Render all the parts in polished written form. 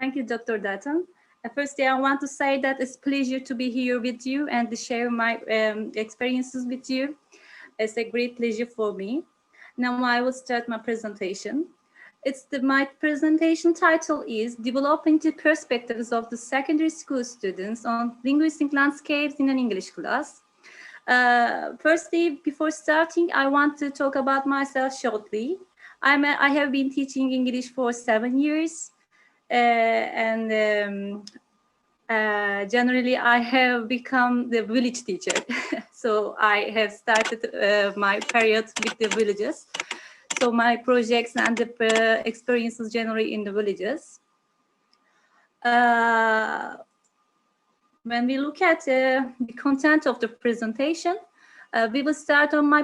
Thank you, Dr. Dutton. Firstly, I want to say that it's a pleasure to be here with you and to share my experiences with you. It's a great pleasure for me. Now I will start my presentation. My presentation title is Developing the Perspectives of the Secondary School Students on Linguistic Landscapes in an English Class. Firstly, before starting, I want to talk about myself shortly. I have been teaching English for 7 years. Generally, I have become the village teacher. So I have started my period with the villages. So my projects and the experiences generally in the villages. When we look at the content of the presentation, we will start on my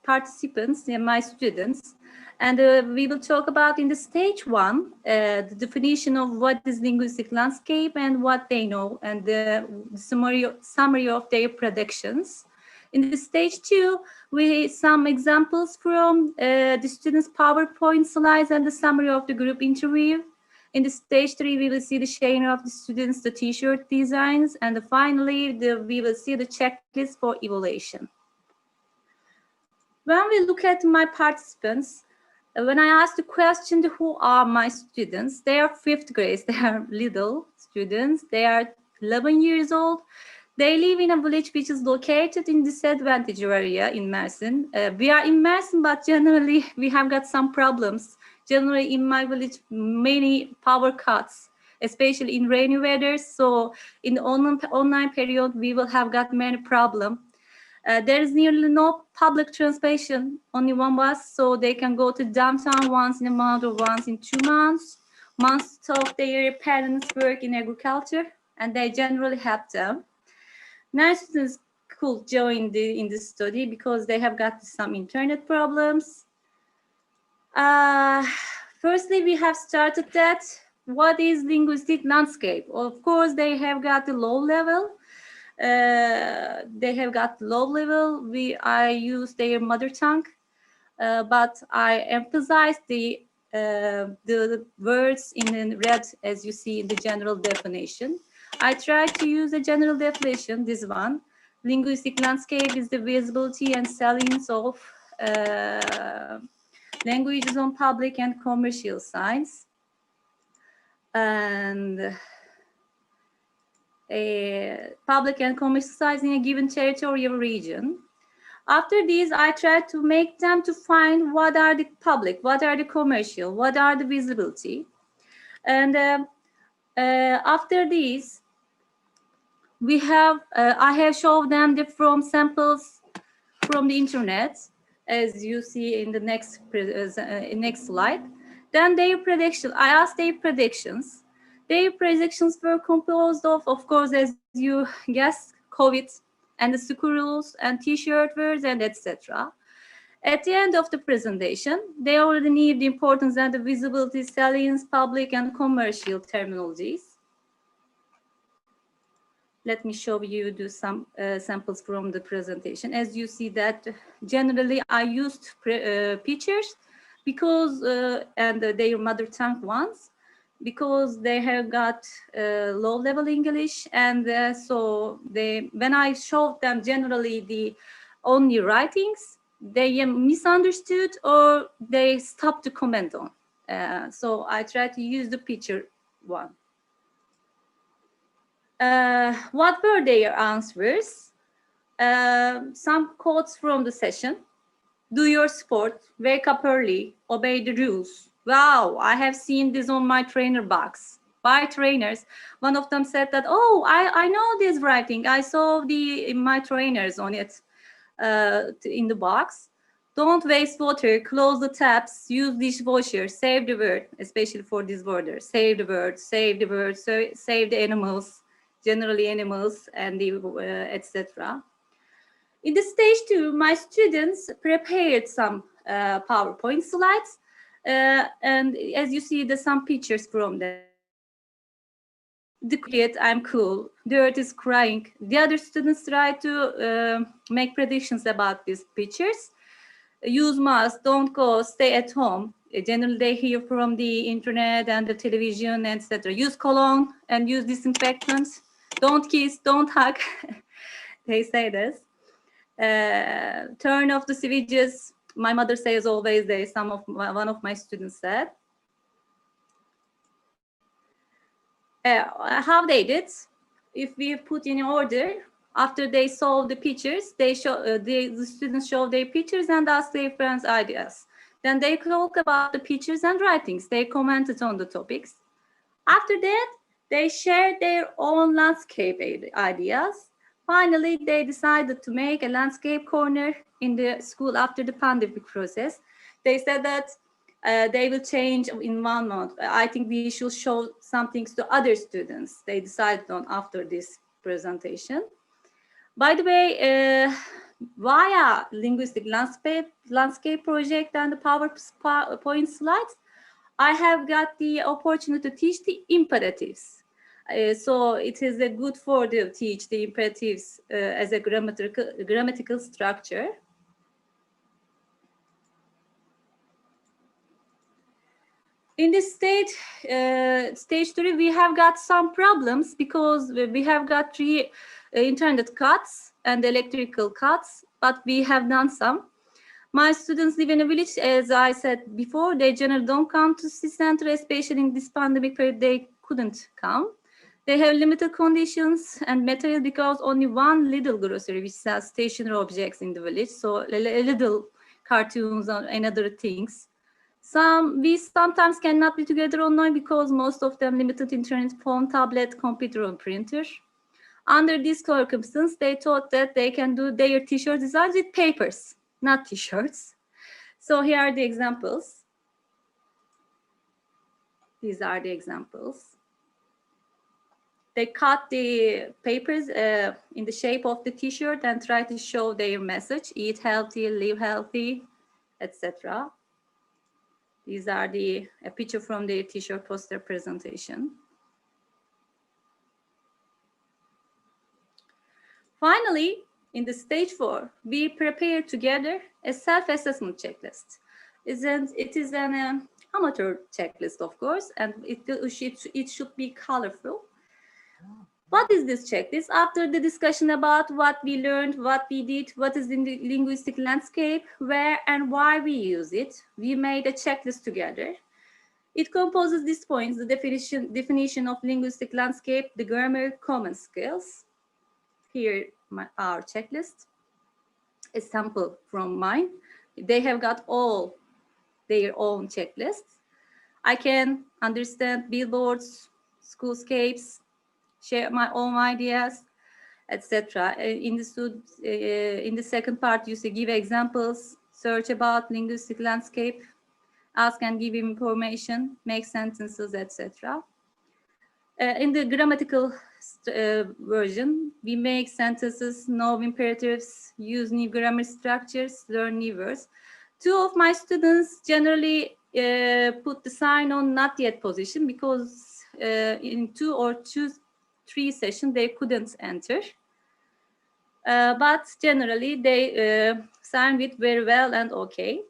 participants, my students. And we will talk about in the stage 1, the definition of what is linguistic landscape and what they know, and the summary of their predictions. In the stage 2, we some examples from the students' PowerPoint slides and the summary of the group interview. In the stage 3, we will see the sharing of the students, the t-shirt designs, and finally, we will see the checklist for evaluation. When we look at my participants, when I ask the question, who are my students? They are 5th grade, they are little students, they are 11 years old. They live in a village which is located in disadvantaged area in Mersin. We are in Mersin, but generally we have got some problems. Generally in my village, many power cuts, especially in rainy weather. So in the online period, we will have got many problems. There is nearly no public transportation, only one bus, so they can go to downtown once in a month or once in 2 months. Most of their parents work in agriculture, and they generally help them. Now students could join in this study because they have got some internet problems. Firstly, we have started that. What is linguistic landscape? Of course, they have got the low level. I use their mother tongue, but I emphasize the words in red, as you see in the general definition. I try to use the general definition, this one. Linguistic landscape is the visibility and salience of languages on public and commercial sites. And public and commercial sites in a given territorial region. After these, I try to make them to find what are the public, what are the commercial, what are the visibility. And after these, I have shown them from samples from the internet, as you see in the next slide. Then their prediction, I asked their predictions. Their predictions were composed of course, as you guessed, COVID and the school rules and t-shirt words and etc. At the end of the presentation, they already knew the importance and the visibility, salience, public and commercial terminologies. Let me show you some samples from the presentation. As you see that generally I used pictures because, and their mother tongue ones, because they have got low level English. And so when I showed them generally the only writings, they misunderstood or they stopped to comment on. So I tried to use the picture one. What were their answers? Some quotes from the session. Do your sport, wake up early, obey the rules. Wow, I have seen this on my trainer box by trainers. One of them said that, oh, I know this writing. I saw my trainers on it in the box. Don't waste water, close the taps, use dishwasher, save the world, especially for this border. Save the world, save the world, save the animals, generally animals, and etc. In the stage 2, my students prepared some PowerPoint slides, and as you see, there's some pictures from them. The quiet, I'm cool. The earth is crying. The other students try to make predictions about these pictures. Use mask, don't go, stay at home. generally they hear from the internet and the television, etc. Use cologne and use disinfectants. Don't kiss, don't hug. They say this. Turn off the switches. My mother says always. One of my students said. How they did? If we put in order, after they solve the pictures, they show the students show their pictures and ask their friends ideas. Then they talk about the pictures and writings. They commented on the topics. After that, they shared their own landscape ideas. Finally, they decided to make a landscape corner in the school after the pandemic process. They said that they will change in 1 month. I think we should show some things to other students. They decided on after this presentation. By the way, via Linguistic Landscape Project and the PowerPoint slides, I have got the opportunity to teach the imperatives. So it is good for to teach the imperatives as a grammatical structure. In this stage 3, we have got some problems because we have got 3 internet cuts and electrical cuts, but we have done some. My students live in a village, as I said before. They generally don't come to the center, especially in this pandemic period, they couldn't come. They have limited conditions and material because only one little grocery which sells stationary objects in the village. So a little cartoons and other things. We sometimes cannot be together online because most of them limited internet, phone, tablet, computer, or printer. Under these circumstances, they thought that they can do their t-shirt designs with papers, not t-shirts. So here are the examples. These are the examples. They cut the papers in the shape of the t-shirt and try to show their message: eat healthy, live healthy, etc. These are a picture from the t-shirt poster presentation. Finally, in the stage 4, we prepare together a self-assessment checklist. It is an amateur checklist, of course, and it should be colorful. What is this checklist? After the discussion about what we learned, what we did, what is in the linguistic landscape, where and why we use it, we made a checklist together. It composes these points: the definition of linguistic landscape, the grammar, common skills. Here, our checklist, a sample from mine. They have got all their own checklists. I can understand billboards, schoolscapes, share my own ideas, etc. In the second part, you see give examples, search about linguistic landscape, ask and give information, make sentences, etc. In the grammatical version, we make sentences, know imperatives, use new grammar structures, learn new words. 2 of my students generally put the sign on not yet position because in 3 sessions they couldn't enter. But generally they sign with very well and okay.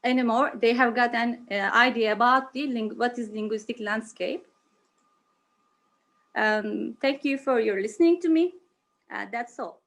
Anymore, they have got an idea about what is linguistic landscape. Thank you for your listening to me. That's all.